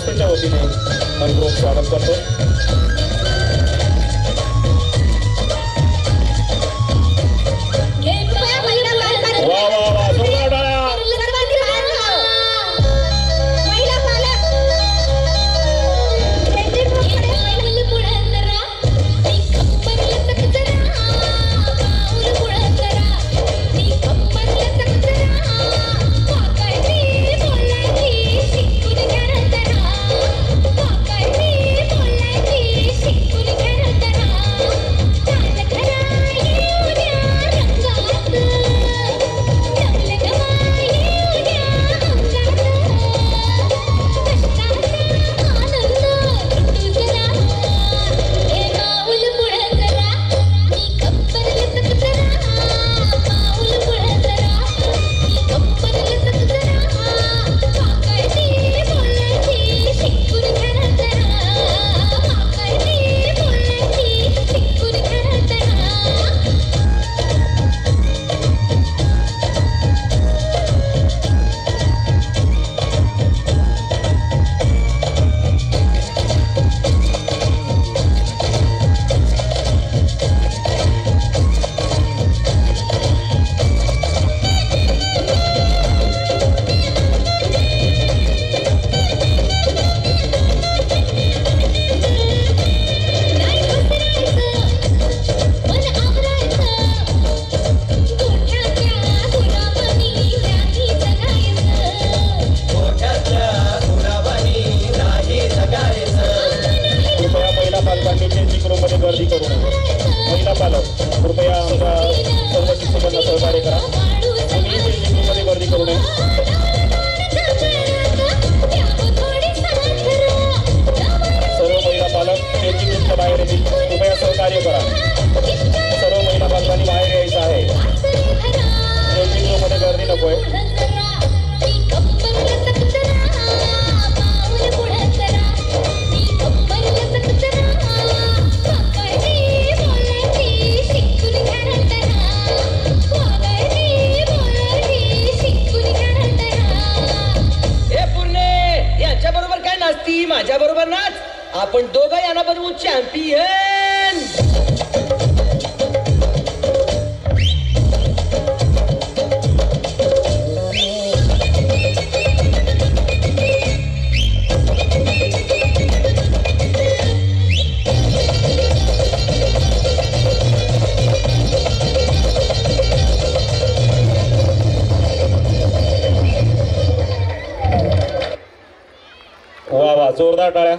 संस्थेच्या वतीने मनपूर्वक स्वागत करतो। वा वा वा जोरदार टाळ्या। गर्दी करू नये। महिला पालक कृपया आमच्या सर्व शिक्षकांना सहकार्य करा। कोणीही चेंजिंग रूममध्ये गर्दी करू नये। सर्व महिला पालक चेंजिंग रूमच्या बाहेर येतील, कृपया सहकार्य करा। सर्व महिला पालकांनी बाहेर यायचं आहे। चेंजिंग रूममध्ये गर्दी नकोय। माझ्या बरोबर नाच, आपण दोघं यांना बनवू चॅम्पियन। वा वा जोरदार टाळ्या।